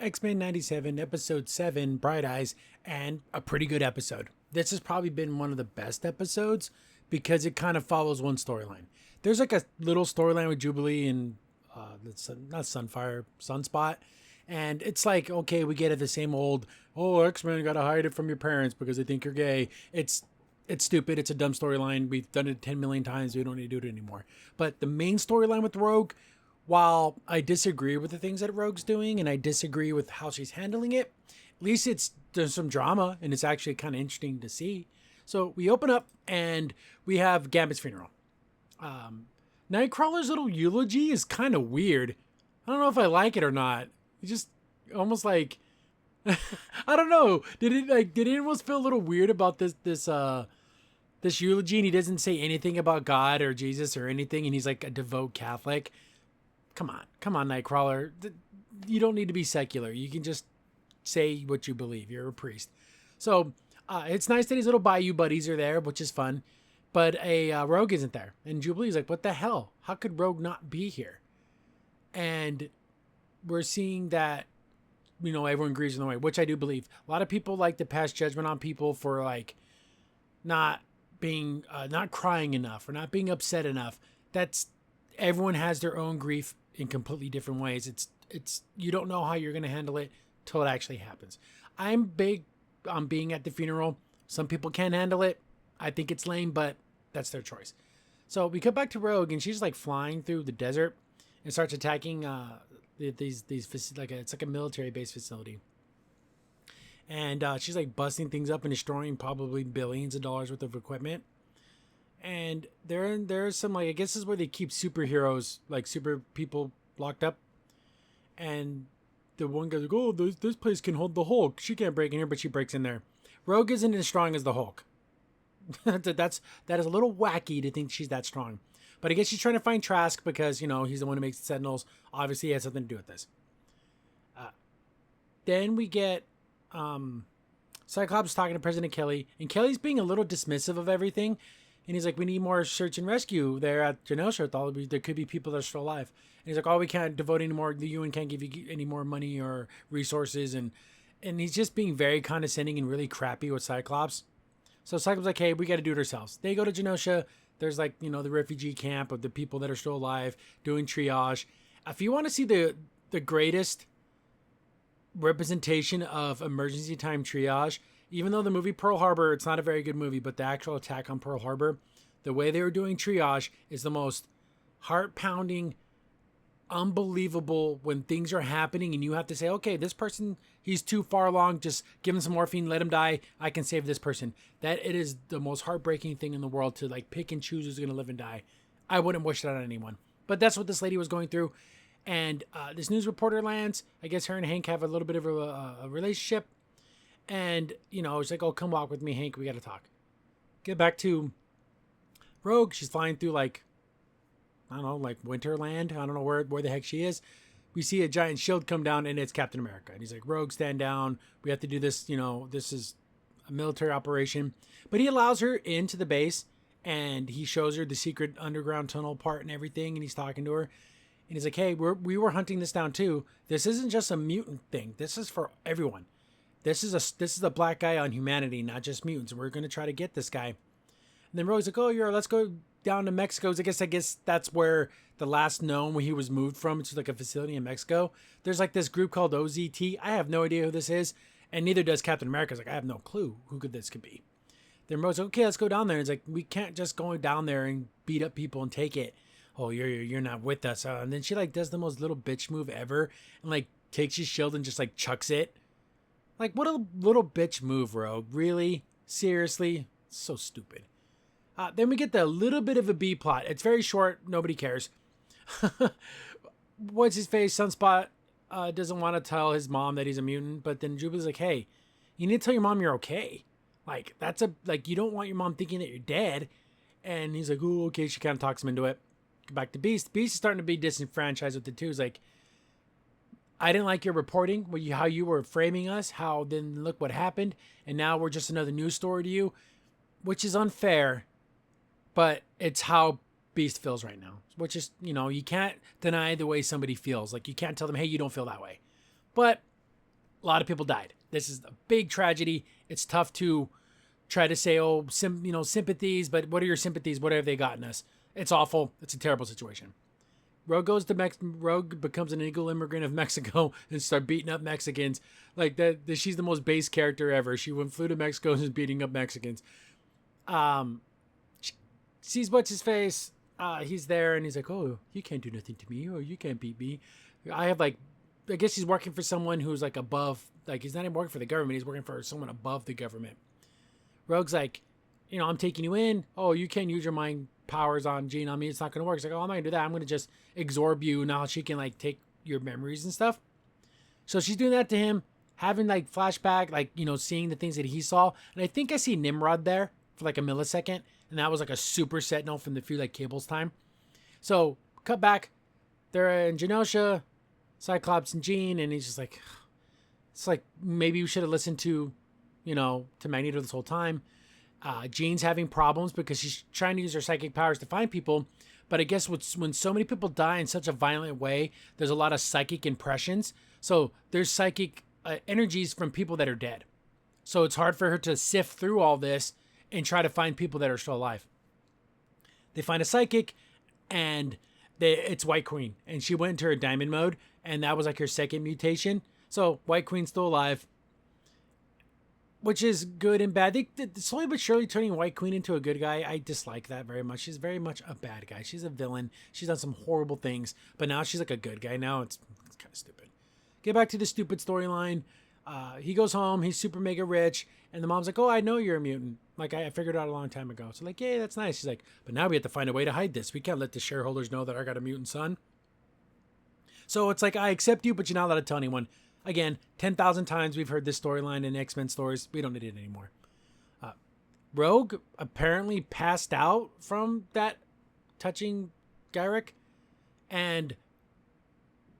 X-Men 97, episode 7, Bright Eyes, and a pretty good episode. This has probably been one of the best episodes because it kind of follows one storyline. There's like a little storyline with Jubilee and not Sunfire, Sunspot. And it's like, okay, we get it, the same old, oh, X-Men gotta hide it from your parents because they think you're gay. It's stupid. It's a dumb storyline. We've done it 10 million times. We don't need to do it anymore. But the main storyline with Rogue, while I disagree with the things that Rogue's doing and I disagree with how she's handling it, at least there's some drama and it's actually kind of interesting to see. So we open up and we have Gambit's funeral. Nightcrawler's little eulogy is kind of weird. I don't know if I like it or not. It's just almost like I don't know. Did it almost feel a little weird about this eulogy, and he doesn't say anything about God or Jesus or anything, and he's like a devout Catholic. Come on, Nightcrawler. You don't need to be secular. You can just say what you believe. You're a priest. So it's nice that his little Bayou buddies are there, which is fun. But Rogue isn't there. And Jubilee's like, what the hell? How could Rogue not be here? And we're seeing that, everyone agrees in the way, which I do believe. A lot of people like to pass judgment on people for like not being, not crying enough or not being upset enough. Everyone has their own grief in completely different ways. You don't know how you're going to handle it till it actually happens. I'm big on being at the funeral. Some people can't handle it. I think it's lame, but that's their choice. So we cut back to Rogue, and she's like flying through the desert and starts attacking these it's like a military base facility. And she's like busting things up and destroying probably billions of dollars worth of equipment. And there's some, like, I guess this is where they keep superheroes, like super people, locked up. And the one guy's like, oh, this place can hold the Hulk. She can't break in here, but she breaks in there. Rogue isn't as strong as the Hulk. that is a little wacky to think she's that strong. But I guess she's trying to find Trask because, he's the one who makes the Sentinels. Obviously, he has something to do with this. Then we get Cyclops talking to President Kelly. And Kelly's being a little dismissive of everything. And he's like, we need more search and rescue there at Genosha. There could be people that are still alive. And he's like, oh, we can't devote any more. The UN can't give you any more money or resources. And he's just being very condescending and really crappy with Cyclops. So Cyclops like, hey, we got to do it ourselves. They go to Genosha. There's like, the refugee camp of the people that are still alive doing triage. If you want to see the greatest representation of emergency time triage, even though the movie Pearl Harbor, it's not a very good movie, but the actual attack on Pearl Harbor, the way they were doing triage is the most heart-pounding, unbelievable when things are happening and you have to say, okay, this person, he's too far along, just give him some morphine, let him die, I can save this person. That it is the most heartbreaking thing in the world to like pick and choose who's going to live and die. I wouldn't wish that on anyone. But that's what this lady was going through. And this news reporter lands. I guess her and Hank have a little bit of a relationship. And, it's like, oh, come walk with me, Hank. We got to talk. Get back to Rogue. She's flying through, like, I don't know, like Winterland. I don't know where the heck she is. We see a giant shield come down, and it's Captain America. And he's like, Rogue, stand down. We have to do this. This is a military operation. But he allows her into the base, and he shows her the secret underground tunnel part and everything, and he's talking to her. And he's like, hey, we were hunting this down, too. This isn't just a mutant thing. This is for everyone. This is a black guy on humanity, not just mutants. We're going to try to get this guy. And then Rogue's like, oh, let's go down to Mexico. I guess that's where the last known where he was moved from. It's like a facility in Mexico. There's like this group called OZT. I have no idea who this is. And neither does Captain America. It's like, I have no clue who this could be. Then Rogue's like, okay, let's go down there. And it's like, we can't just go down there and beat up people and take it. Oh, you're not with us. And then she like does the most little bitch move ever and like takes his shield and just like chucks it. Like, what a little bitch move, Rogue. Really? Seriously? So stupid. Then we get the little bit of a B plot. It's very short. Nobody cares. What's his face? Sunspot doesn't want to tell his mom that he's a mutant. But then Jubilee's like, hey, you need to tell your mom you're okay. Like, you don't want your mom thinking that you're dead. And he's like, oh, okay. She kind of talks him into it. Go back to Beast. Beast is starting to be disenfranchised with it too. He's like, I didn't like your reporting, how you were framing us, how then look what happened, and now we're just another news story to you, which is unfair, but it's how Beast feels right now, which is, you can't deny the way somebody feels. Like, you can't tell them, hey, you don't feel that way. But A lot of people died. This is a big tragedy. It's tough to try to say, oh, sympathies, but what are your sympathies? What have they gotten us? It's awful. It's a terrible situation. Rogue becomes an illegal immigrant of Mexico and start beating up Mexicans. Like that, she's the most base character ever. She flew to Mexico and is beating up Mexicans. She sees what's his face. He's there and he's like, oh, you can't do nothing to me. Oh, you can't beat me. I guess he's working for someone who's like above. Like he's not even working for the government. He's working for someone above the government. Rogue's like, I'm taking you in. Oh, you can't use your mind powers on Jean on me. It's not going to work. It's like, oh, I'm not going to do that. I'm going to just absorb you. Now she can like take your memories and stuff. So she's doing that to him, having like flashback, like, seeing the things that he saw. And I think I see Nimrod there for like a millisecond. And that was like a super sentinel from the few like Cable's time. So cut back. They're in Genosha, Cyclops and Jean. And he's just like, it's like, maybe we should have listened to Magneto this whole time. Jean's having problems because she's trying to use her psychic powers to find people. But I guess when so many people die in such a violent way, there's a lot of psychic impressions. So there's psychic energies from people that are dead. So it's hard for her to sift through all this and try to find people that are still alive. They find a psychic and it's White Queen. And she went into her diamond mode. And that was like her second mutation. So White Queen's still alive. Which is good and bad. They slowly but surely turning White Queen into a good guy. I dislike that very much. She's very much a bad guy. She's a villain. She's done some horrible things. But now she's like a good guy. Now it's kind of stupid. Get back to the stupid storyline. He goes home. He's super mega rich. And the mom's like, oh, I know you're a mutant. Like, I figured it out a long time ago. So like, yeah, that's nice. She's like, but now we have to find a way to hide this. We can't let the shareholders know that I got a mutant son. So it's like, I accept you, but you're not allowed to tell anyone. Again, 10,000 times we've heard this storyline in X-Men stories. We don't need it anymore. Rogue apparently passed out from that touching Garrick. And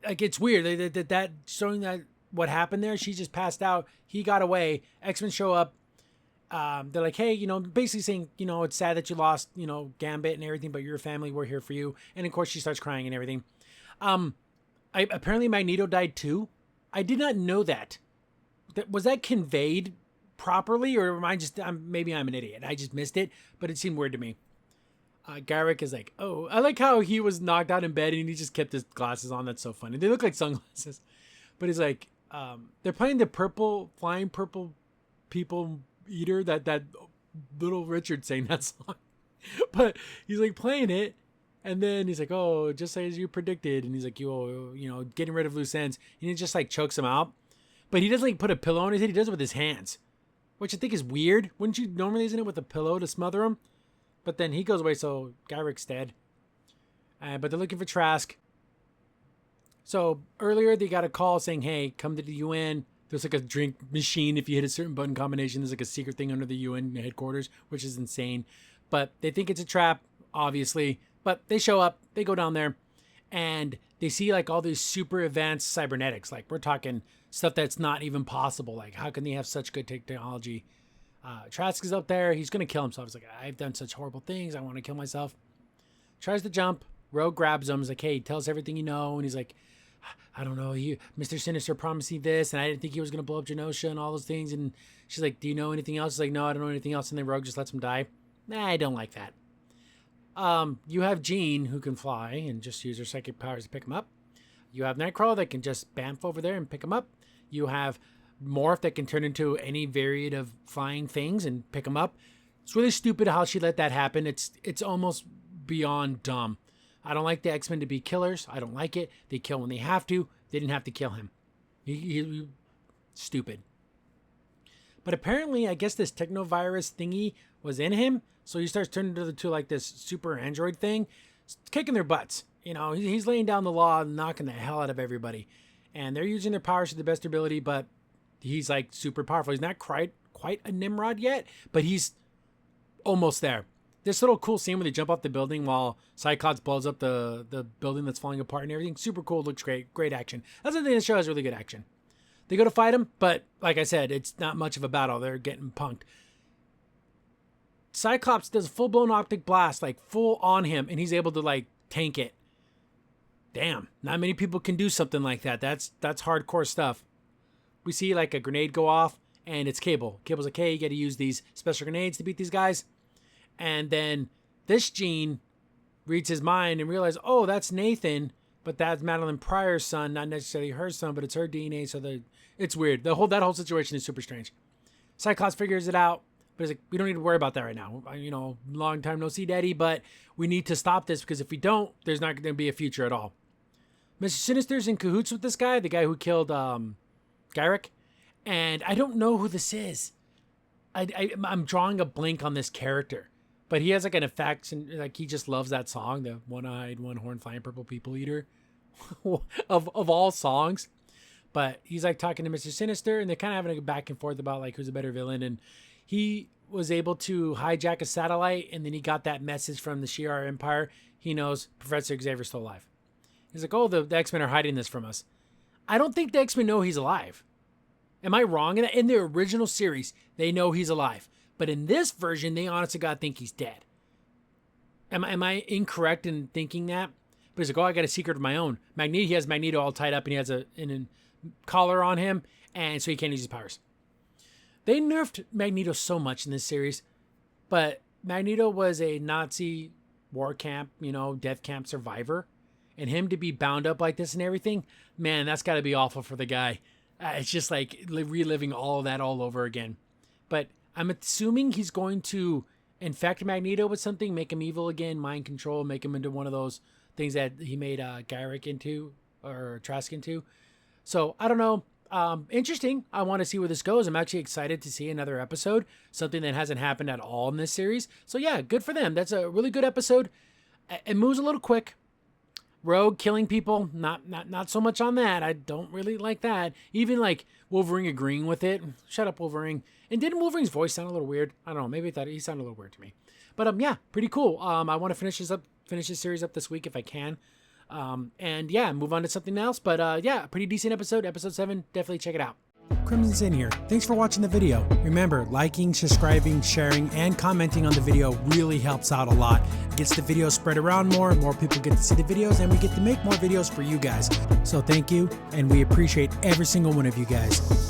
like, it's weird that showing that what happened there. She just passed out. He got away. X-Men show up. They're like, hey, basically saying, it's sad that you lost, Gambit and everything, but your family, we're here for you. And of course she starts crying and everything. Apparently Magneto died too. I did not know that. Was that conveyed properly, or am I maybe I'm an idiot? I just missed it, but it seemed weird to me. Garrick is like, oh, I like how he was knocked out in bed and he just kept his glasses on. That's so funny. They look like sunglasses, but he's like, they're playing the flying purple people eater, that Little Richard sang that song, but he's like playing it. And then he's like, oh, just as you predicted. And he's like, getting rid of loose ends. And he just like chokes him out. But he doesn't like put a pillow on his head. He does it with his hands, which I think is weird. Wouldn't you normally isn't it with a pillow to smother him? But then he goes away. So Garrick's dead. But they're looking for Trask. So earlier they got a call saying, hey, come to the UN. There's like a drink machine. If you hit a certain button combination, there's like a secret thing under the UN headquarters, which is insane. But they think it's a trap, obviously. But they show up, they go down there, and they see like all these super advanced cybernetics. Like we're talking stuff that's not even possible. Like how can they have such good technology? Trask is up there. He's going to kill himself. He's like, I've done such horrible things. I want to kill myself. Tries to jump. Rogue grabs him. He's like, hey, tell us everything you know. And he's like, I don't know. Mr. Sinister promised me this, and I didn't think he was going to blow up Genosha and all those things. And she's like, do you know anything else? He's like, no, I don't know anything else. And then Rogue just lets him die. Nah, I don't like that. You have Jean, who can fly and just use her psychic powers to pick him up. You have Nightcrawler that can just bamf over there and pick him up. You have Morph that can turn into any variant of flying things and pick him up. It's really stupid how she let that happen. It's almost beyond dumb. I don't like the X-Men to be killers. I don't like it. They kill when they have to. They didn't have to kill him. He stupid. But apparently, I guess this technovirus thingy was in him. So he starts turning into like this super android thing, kicking their butts. He's laying down the law and knocking the hell out of everybody. And they're using their powers to the best ability, but he's like super powerful. He's not quite a Nimrod yet, but he's almost there. This little cool scene where they jump off the building while Cyclops blows up the building that's falling apart and everything. Super cool. Looks great. Great action. That's the thing. The show has really good action. They go to fight him, but like I said, it's not much of a battle. They're getting punked. Cyclops does a full-blown optic blast, like full on him, and he's able to like tank it. Damn, not many people can do something like that. That's hardcore stuff. we see like a grenade go off, and it's Cable. Cable's like, hey, you got to use these special grenades to beat these guys. And then this Jean reads his mind and realizes, oh, that's Nathan, but that's Madeline Pryor's son, not necessarily her son, but it's her DNA. So it's weird. That whole situation is super strange. Cyclops figures it out, but he's like, we don't need to worry about that right now. You know, long time no see, Daddy, but we need to stop this because if we don't, there's not going to be a future at all. Mr. Sinister's in cahoots with this guy, the guy who killed Gyrick, and I don't know who this is. I'm drawing a blank on this character, but he has like an affection, like he just loves that song, the one-eyed, one-horned, flying purple people eater of all songs. But he's like talking to Mr. Sinister, and they're kind of having a back and forth about like who's a better villain. And he was able to hijack a satellite, and then he got that message from the Shi'ar Empire. He knows Professor Xavier's still alive. He's like, oh, the X-Men are hiding this from us. I don't think the X-Men know he's alive. Am I wrong? In the original series, they know he's alive. But in this version, they honestly God think he's dead. Am I incorrect in thinking that? But he's like, oh, I got a secret of my own. He has Magneto all tied up, and he has a collar on him, and so he can't use his powers. They nerfed Magneto so much in this series, but Magneto was a Nazi war camp, death camp survivor. And him to be bound up like this and everything, man, that's got to be awful for the guy. It's just like reliving all of that all over again. But I'm assuming he's going to infect Magneto with something, make him evil again, mind control, make him into one of those things that he made Gyrick into, or Trask into. So, I don't know. Interesting. I want to see where this goes. I'm actually excited to see another episode, something that hasn't happened at all in this series. So, yeah, good for them. That's a really good episode. It moves a little quick. Rogue killing people, not so much on that. I don't really like that. Even like Wolverine agreeing with it. Shut up, Wolverine. And didn't Wolverine's voice sound a little weird? I don't know. Maybe I thought he sounded a little weird to me. But yeah, pretty cool. I want to finish this series up this week if I can. And yeah, move on to something else. But yeah, pretty decent episode. Episode 7. Definitely check it out. Crimson Sin here. Thanks for watching the video. Remember, liking, subscribing, sharing, and commenting on the video really helps out a lot. It gets the video spread around more people get to see the videos, and we get to make more videos for you guys. So thank you, and we appreciate every single one of you guys.